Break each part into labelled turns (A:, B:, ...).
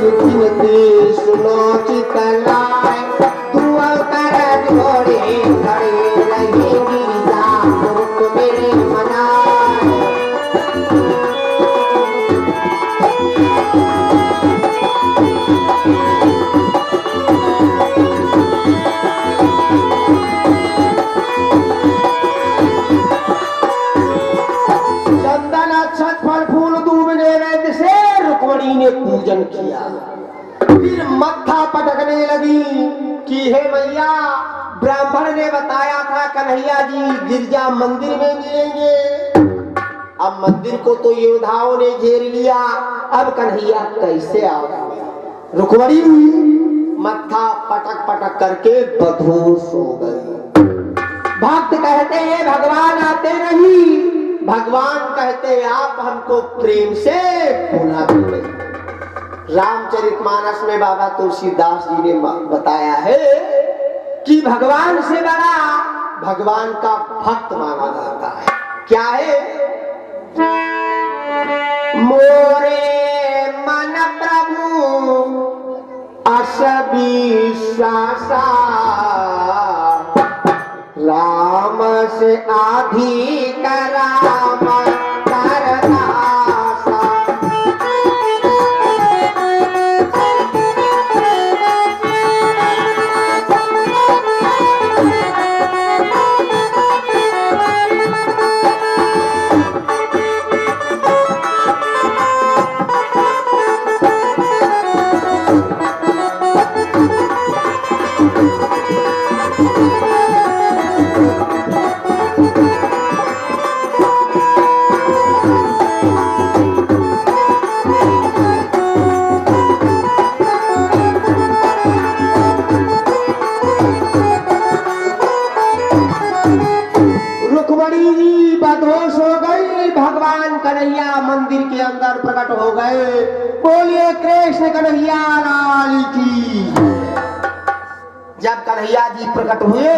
A: सुनो चितलाए दुआ कर जोड़े खड़े रहे गिरजा रुक मेरे मनाए। चंदन अक्षत फल फूल दूब नैवेद्य से रुक्मणी ने पूजन किया। फिर मत्था पटकने लगी कि हे मैया, ब्राह्मण ने बताया था कन्हैया जी गिरजा मंदिर में मिलेंगे। अब मंदिर को तो योद्धाओं ने घेर लिया, अब कन्हैया कैसे आओगे। रुक्मणी मत्था पटक पटक करके बदहोश हो गई। भक्त कहते हैं भगवान आते नहीं, भगवान कहते आप हमको प्रेम से बुला दो। रामचरितमानस में बाबा तुलसीदास जी ने बताया है कि भगवान से बड़ा भगवान का भक्त माना जाता है। क्या है? मोरे मन प्रभु अस विश्वासा राम से अधिक राम करदासा। कन्हैया मंदिर के अंदर प्रकट हो गए। बोलिए कृष्ण कन्हैया लाल की। जब कन्हैया जी प्रकट हुए,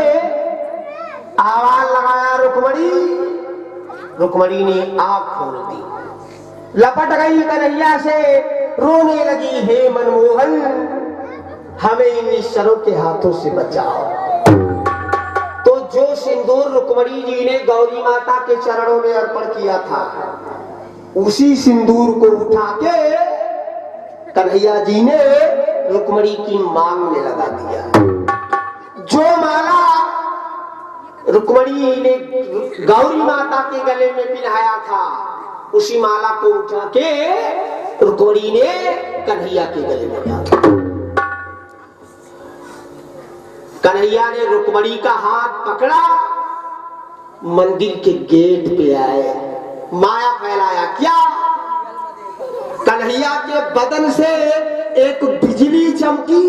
A: आवाज लगाया रुक्मणी। रुक्मणी ने आंख खोल दी, लपट गई कन्हैया से, रोने लगी, हे मनमोहन हमें इन निश्चरों के हाथों से बचाओ। तो जो सिंदूर रुक्मणी जी ने गौरी माता के चरणों में अर्पण किया था, उसी सिंदूर को उठा के कन्हैया जी ने रुक्मणी की मांग में लगा दिया। जो माला रुक्मणी ने गौरी माता के गले में पिन्हाया था, उसी माला को उठा के रुक्मणी ने कन्हैया के गले में डाला। कन्हैया ने रुक्मणी का हाथ पकड़ा, मंदिर के गेट पे आए, माया फैलाया। क्या? कन्हैया के बदन से एक बिजली चमकी।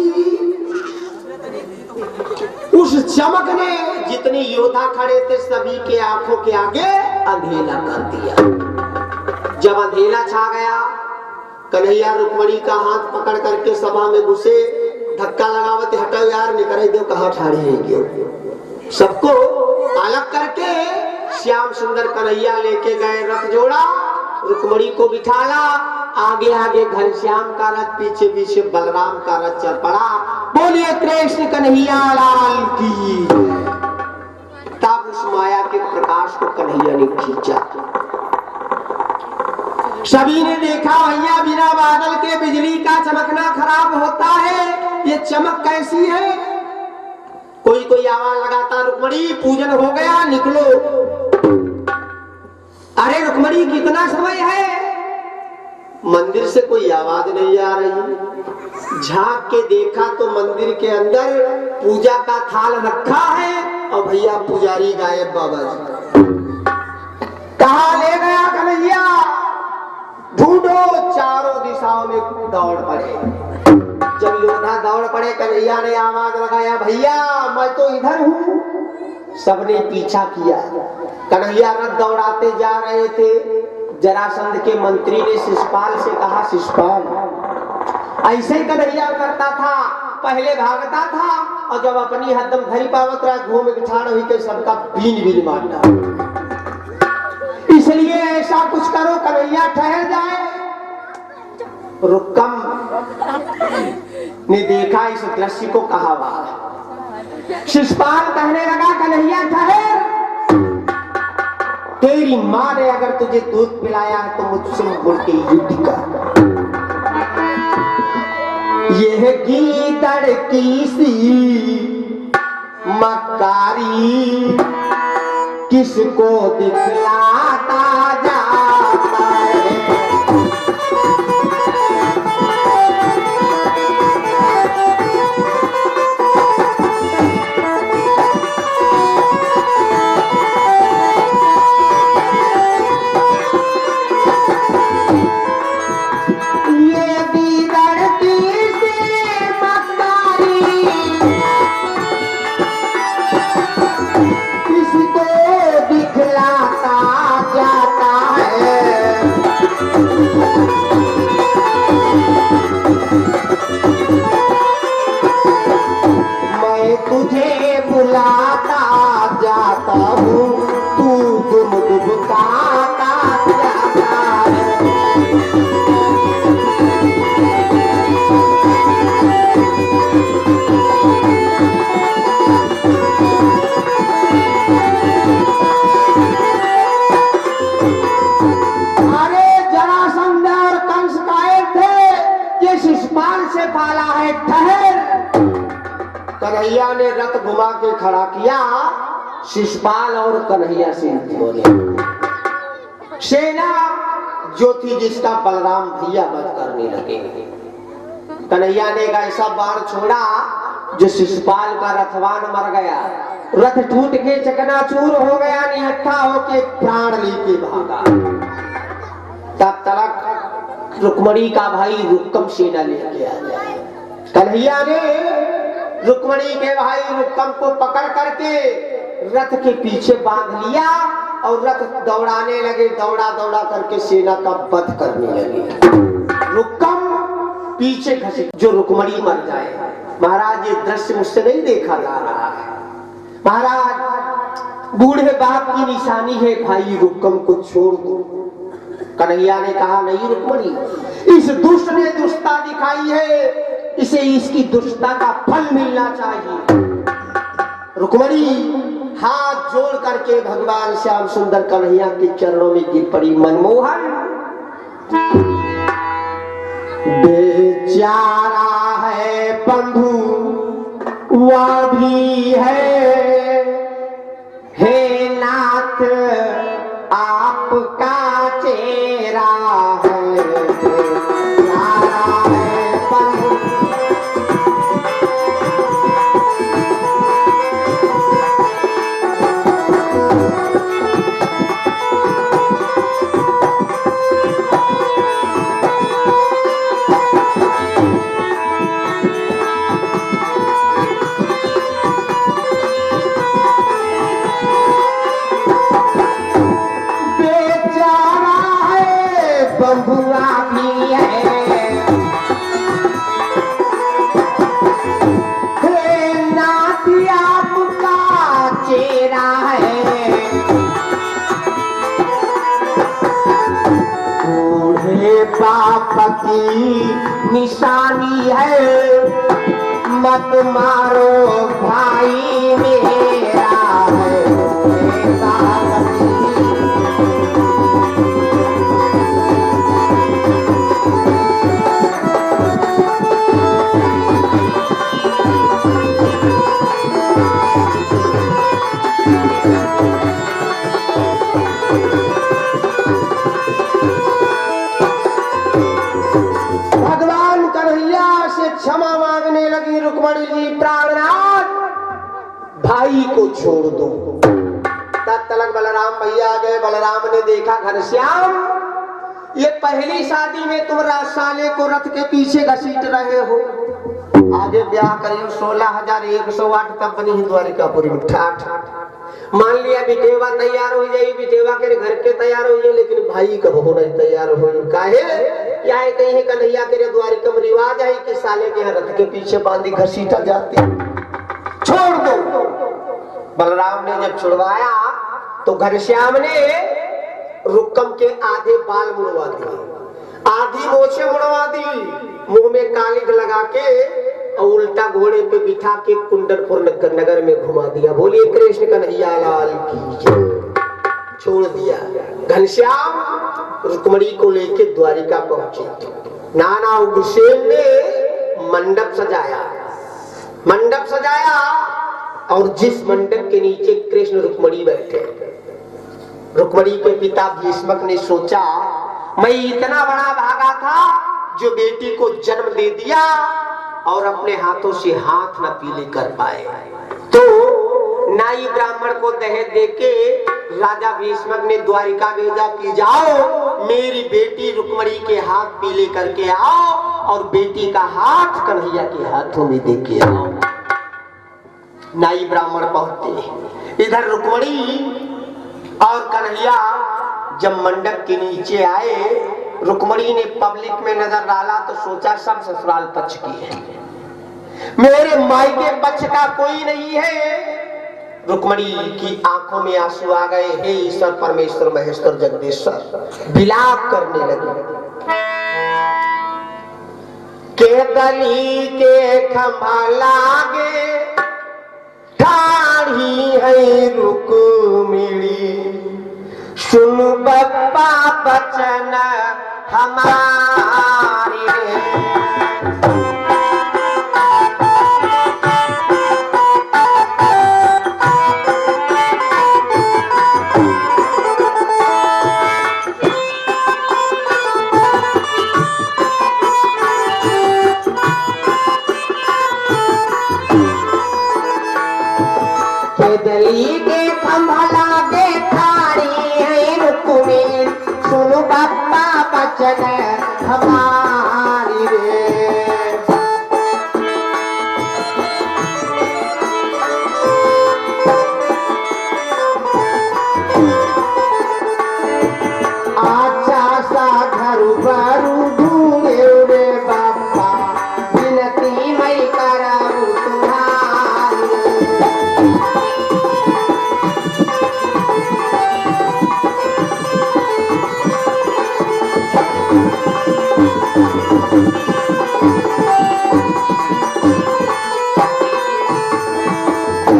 A: उस चमक ने जितने योद्धा खड़े थे सभी के आंखों के आगे अंधेरा कर दिया। जब अंधेरा छा गया, कन्हैया रुक्मणी का हाथ पकड़ करके सभा में घुसे, धक्का लगावत, हटाओ यार, निकल दो, कहाँ ठाड़े हैं। सबको अलग करके श्याम सुंदर कन्हैया लेके गए, रथ जोड़ा, रुक्मणी को बिठाला, आगे आगे घनश्याम का रथ, पीछे पीछे बलराम का रथ चल पड़ा। बोलिए कृष्ण कन्हैया लाल की। तब उस माया के प्रकाश को कन्हैया ने खींचा। सभी ने देखा भैया बिना बादल के बिजली का चमकना खराब होता है, ये चमक कैसी है। कोई कोई आवाज लगाता, रुक्मणी पूजन हो गया, निकलो। अरे रुक्मणी कितना समय है, मंदिर से कोई आवाज नहीं आ रही। झांक के देखा तो मंदिर के अंदर पूजा का थाल रखा है और भैया पुजारी गायब। बाबा जी कहाँ ले गया कन्हैया, ढूंढो। चारों दिशाओं में दौड़ पड़े। जब योद्धा दौड़ पड़े, कन्हैया ने आवाज लगाया, भैया मैं तो इधर हूँ। सबने पीछा किया। कन्हैया रथ दौड़ाते जा रहे थे। जरासंध के मंत्री ने शिशुपाल से कहा, शिशुपाल ऐसे ही कन्हैया करता था, पहले भागता था और जब अपनी हदम धरी पावत रहा, घूम के ठाड़ हुई के सबका बीन बीन मारता। इसलिए ऐसा कुछ करो कन्हैया ठहर जाए। रुक्कम ने देखा इस दृश्य को, कहा वाह। शिशुपाल कहने लगा कन्हैया ठहर, तेरी माँ ने अगर तुझे दूध पिलाया है तो मुझसे बोल के युद्ध कर। यह गीदड़ की सी मकारी किसको दिखलाता जाता है। तुझे बुलाता जाता हूँ, तू दुबकाता जाता है। अरे जरासंध और कंस कायर थे, ये शिशुपाल से पाला है, ठहर। कन्हैया ने रथ घुमा के खड़ा किया, शिशुपाल और कन्हैया से बोले। सेना जो थी जिसका बलराम भैया वध करने लगे। कन्हैया ने एक ऐसा बाण छोड़ा जो शिशुपाल का रथवान मर गया, रथ टूट के चकनाचूर हो गया, निहत्था होके प्राण लेके भागा। तब तलक रुक्मणी का भाई रुक्कम सेना लेके आ गया। कन्हैया ने रुक्मणी के भाई रुक्कम को पकड़ करके रथ के पीछे बांध लिया और रथ दौड़ाने लगे, दौड़ा दौड़ा करके सेना का वध करने लगे। रुक्कम पीछे घसीट जो रुक्मणी मर जाए। महाराज ये दृश्य मुझसे नहीं देखा जा रहा है। महाराज बूढ़े बाप की निशानी है, भाई रुक्कम को छोड़ दो। कन्हैया ने कहा नहीं रुक्मणी, इस दुष्ट ने दुष्टता दिखाई है, इसे इसकी दुष्टता का फल मिलना चाहिए। रुक्मणी हाथ जोड़ करके भगवान श्याम सुंदर कन्हैया के चरणों में गिर पड़ी। मनमोहन बेचारा है बंधु वह भी है, हे नाथ आपका चेहरा है। बेचारा है बंधु बंधुआ भी है, हे नाथ आपका चेहरा है। बूढ़े बाप की निशानी है, मत मारो भाई मेरा है। क्षमा मांगने लगी रुक्मणी जी, प्राणनाथ भाई को छोड़ दो। तब तलक बलराम भैया आ गए। बलराम ने देखा घनश्याम ये पहली शादी में तुम साले को रथ के पीछे घसीट रहे हो, आगे ब्याह करियो 16,108 तब बनी द्वारिकापुरी में ठाठ। मान लिया बिटेवा तैयार हो जाए, बिटेवा के घर के तैयार हो जाए, लेकिन भाई कब हो नहीं तैयार हो। काहे या कहीं कन्हैया के द्वारिका में रिवाज है कि साले के रथ के पीछे बांधी घसीटा जाती, छोड़ दो। बलराम ने जब छुड़वाया तो घनश्याम ने रुक्कम के आधे बाल मुड़वा दिए, आधी मोछे मुड़वा दी, मुंह में कालिक लगा के और उल्टा घोड़े पे बिठा के कुंडलपुर नगर में घुमा दिया। बोलिए कृष्ण कन्हैया लाल की जय। छोड़ दिया। घनश्याम रुक्मणी को लेके द्वारिका पहुंचे। नाना उग्रसेन ने मंडप सजाया, मंडप सजाया और जिस मंडप के नीचे कृष्ण रुक्मणी बैठे, रुक्मणी के पिता भीष्मक ने सोचा मैं इतना बड़ा भागा था जो बेटी को जन्म दे दिया और अपने हाथों से हाथ न पीले कर पाए, तो नाई ब्राह्मण को दहेज देके राजा भीष्मक ने द्वारिका भेजा कि जाओ मेरी बेटी रुक्मणी के हाथ पीले करके आओ और बेटी का हाथ कन्हैया के हाथों में देके आओ। नाई ब्राह्मण पहुंचते, इधर रुक्मणी और कन्हैया जब मंडप के नीचे आए, रुक्मणी ने पब्लिक में नजर डाला तो सोचा सब ससुराल पक्ष की है, मेरे मायके पक्ष का कोई नहीं है। रुक्मणी की आंखों में आंसू आ गए। हे ईश्वर परमेश्वर महेश्वर जगदीश्वर, विलाप करने लगे। के दली के खंभा लागे ठाढ़ी है रुक्मिणी, सुन बप्पा बचन हमारे। दली के खंभा लागे ठाड़ी है रुक्मिणी, सुनो बप्पा बचन हमारी रे। आचा सा घर बारू ढूंढे रे बप्पा, विनती मैं कराऊं तुम्हारी।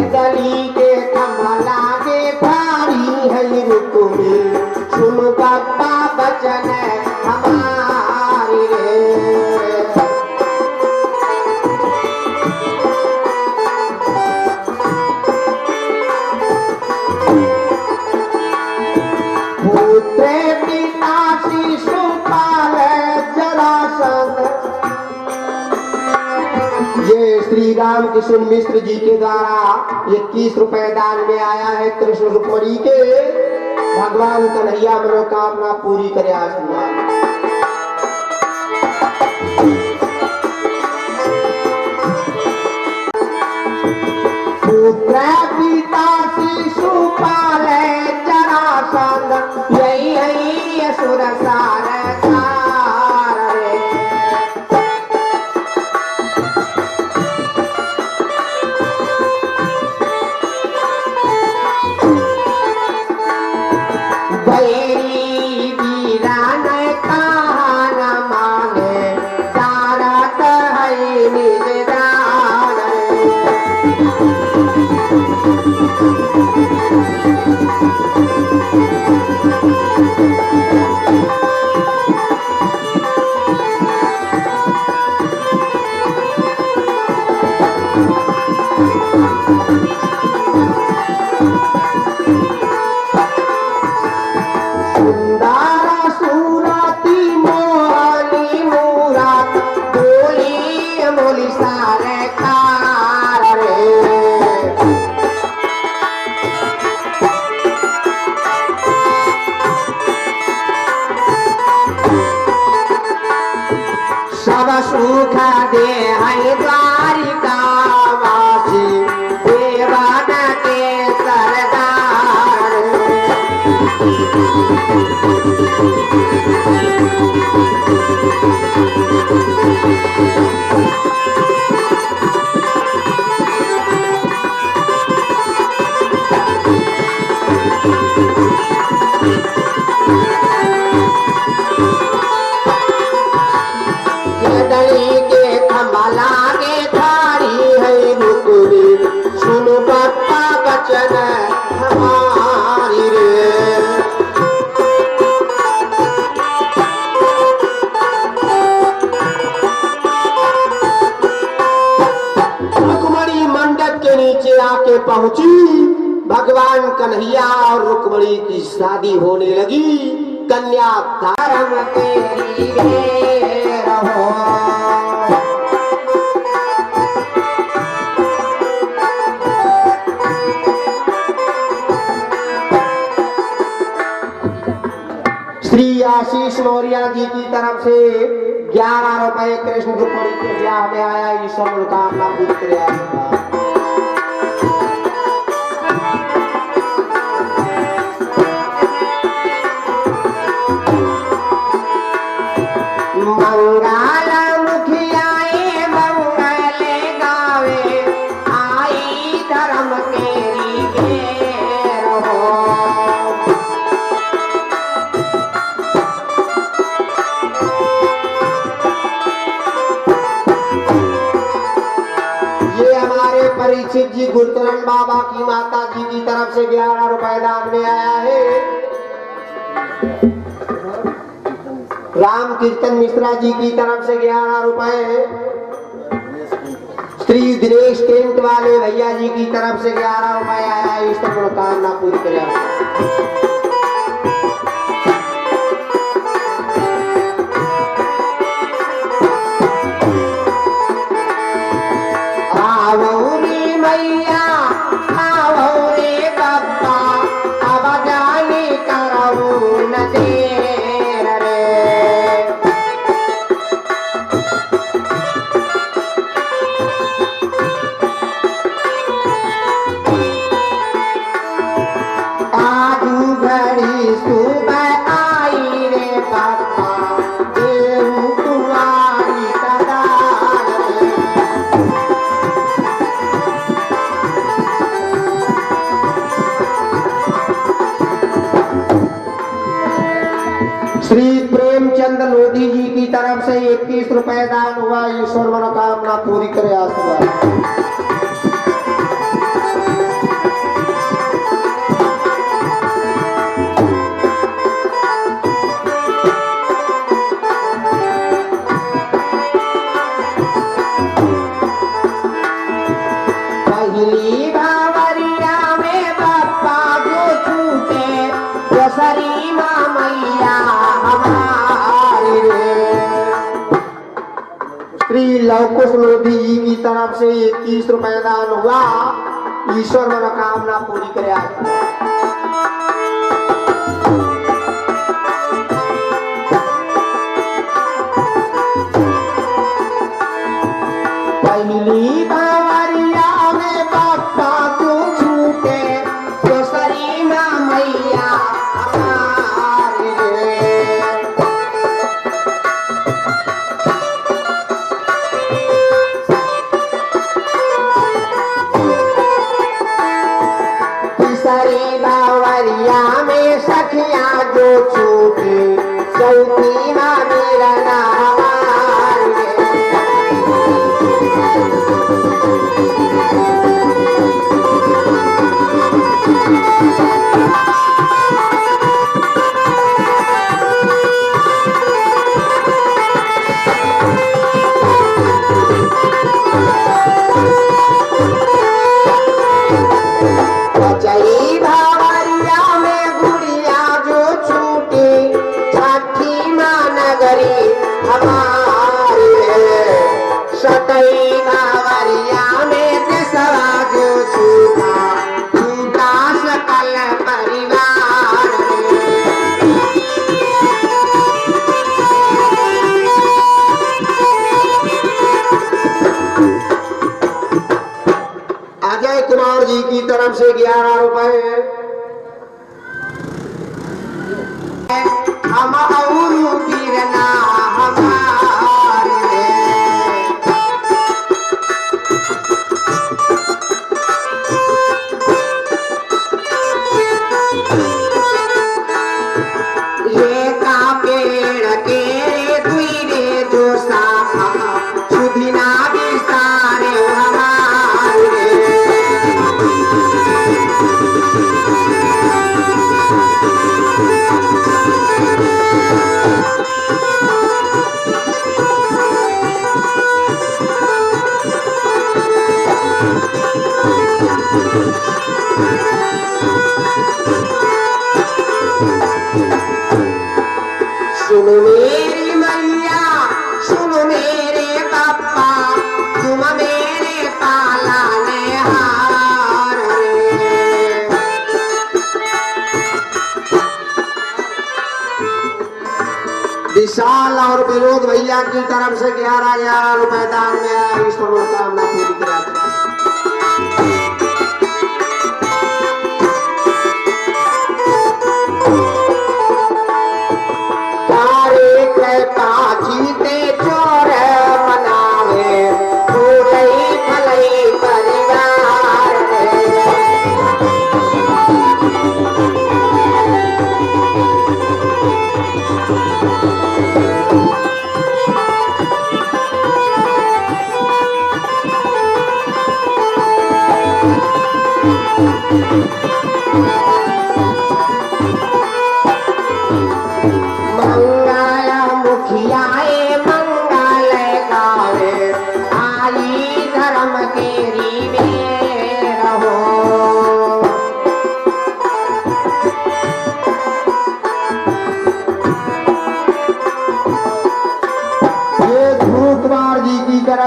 A: दली के खंभा लागे ठाड़ी है रुक्मिणी, सुन बप्पा बचन हमारी रे। पुत्र पिता शिशुपाल जरासंध, ये श्री राम कृष्ण मिश्र जी के द्वारा 21 रुपए दान में आया है। कृष्ण रुक्मणी के भगवान कन्हैया मनोकामना पूरी करे आशीर्वाद। पुत्र पिता शिशुपाल जरासंध, यही है असुर सार सार रे। बैरी वीरान कहा न माने, तारत है निज दान सुंदर सूरती मोहनी मूरत, बोली बोली सारे कार रे। सब सुख दे है द्वारिका वासी, देवन के सरदार। चंदनी के खम्बा के थारी है रुकवी सुनो पप्पा बचन हमारी रे। रुक्मणी मंडप के नीचे आके पहुंची, भगवान कन्हैया और रुक्मणी की शादी होने लगी। कन्या धर्म तेरी रहो। श्री आशीष मौर्य जी की तरफ से 11 रुपए कृष्ण रुक्मणी के ब्याह में आया। ईश्वर मनोकामना पूरी करे। मंगल मुखियाए मंगल गावे आई धर्म केरी घेर हो। ये हमारे परीक्षित जी गुरुतरण बाबा की माता जी की तरफ से 11 रुपए दान में आया है। राम कीर्तन मिश्रा जी की तरफ से 11 रुपए। श्री दिनेश टेंट वाले भैया जी की तरफ से 11 रुपए आया। इस तक मनोकामना पूरी करे। आवो रे मैया आवो रे बाबा अब जाने करो न दे। श्री प्रेमचंद लोधी जी की तरफ से 21 रुपए दान हुआ। ईश्वर मनोकामना पूरी करे। आशीर्वाद। पहली बावरिया में बापा जो छूटे दसरी माँ मैया हमारी रे। श्री लवकुश लोधी जी की तरफ से 21 रुपए दान हुआ। ईश्वर मनोकामना पूरी करे। पहली बावरिया में बापा जो छूटे दसरी माँ मैया हमारी रे। तीसरी बावरिया में सखिया जो छूटे चौथी माँ मेरा नाम जी की तरफ से 11 रुपए। हम और गिरना हमारे ये का पेड़ के दुई रे जो साखा विशाल और विनोद भैया की तरफ से 11,11 रुपए दान में आया। ईश्वर मनोकामना पूरी कराते। जीते चोर मनावे फूलई फलई परिवार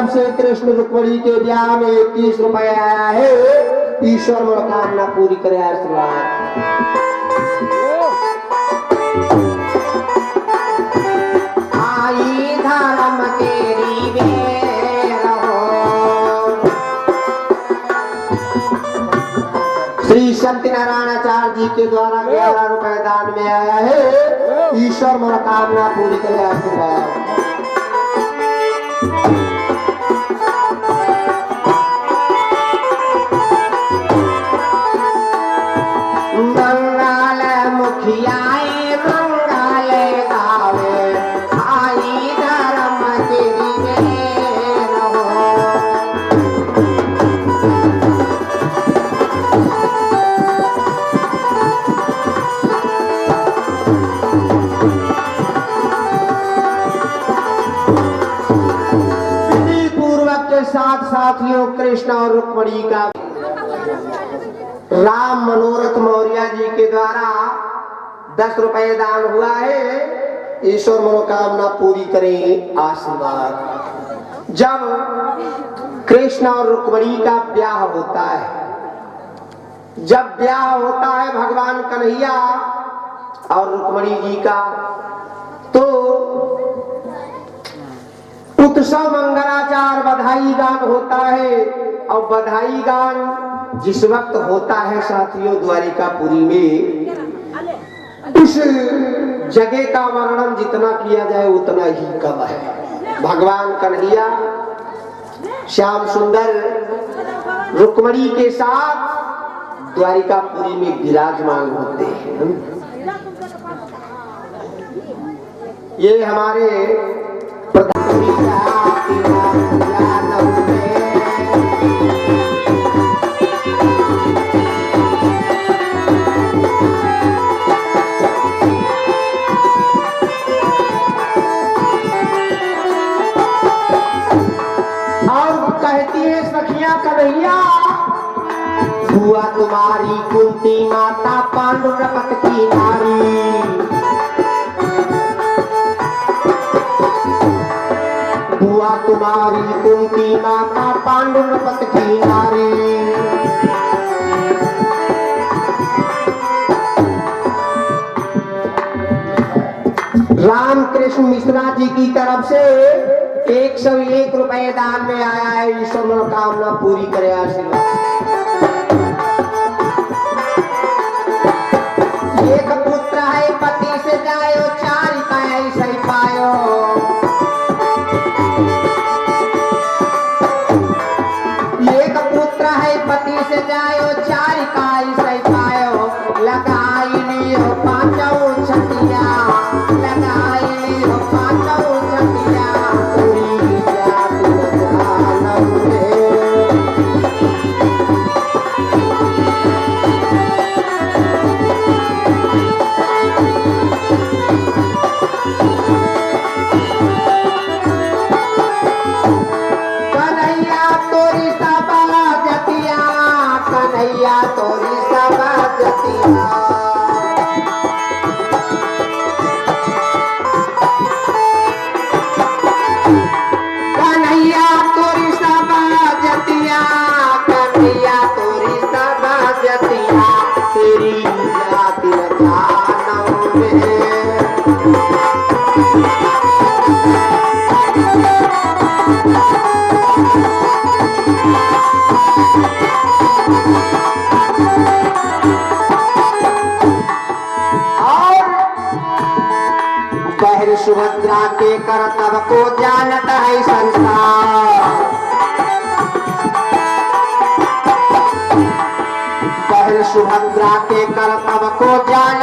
A: से कृष्ण रुक्मणी के ब्याह में 21 रुपए आया है। ईश्वर मनोकामना पूरी करे। आशीर्वाद आई धर्म तेरी बेर हो। श्री सत्यनारायण आचार्य जी के द्वारा 11 रुपए दान में आया है। ईश्वर मनोकामना पूरी करे। आशीर्वाद साथियों कृष्ण और रुक्मणी का राम मनोरथ मौर्य जी के द्वारा 10 रुपए दान हुआ है। ईश्वर मनोकामना पूरी करें। आशीर्वाद। जब कृष्ण और रुक्मणी का ब्याह होता है, जब ब्याह होता है भगवान कन्हैया और रुक्मणी जी का, तो उत्सव मंगलाचार बधाई गान होता है। और बधाई गान जिस वक्त होता है साथियों द्वारिकापुरी में, उस जगह का वर्णन जितना किया जाए उतना ही कम है। भगवान कन्हैया श्याम सुंदर रुक्मणी के साथ द्वारिकापुरी में विराजमान होते हैं। ये हमारे कन्हैया बुआ तुम्हारी कुंती माता पांडुरपत की नारी। बुआ तुम्हारी कुंती माता पांडुरपत की नारी। रामकृष्ण मिश्रा जी की तरफ से 101 रुपए दान में आया है। ईश्वर मनोकामना पूरी करे। आशीर्वाद। एक पुत्र है पति से जायो, 4 का ऐसा ही पायो। एक पुत्र है पति से जायो, 4 का ऐसा ही पायो। लगाई लियो 5 छतिया, लगाई लियो 5 छतिया। तेरी जाति न जानों में करतब को जानत है संसार। बहन सुभद्रा के करतब को जान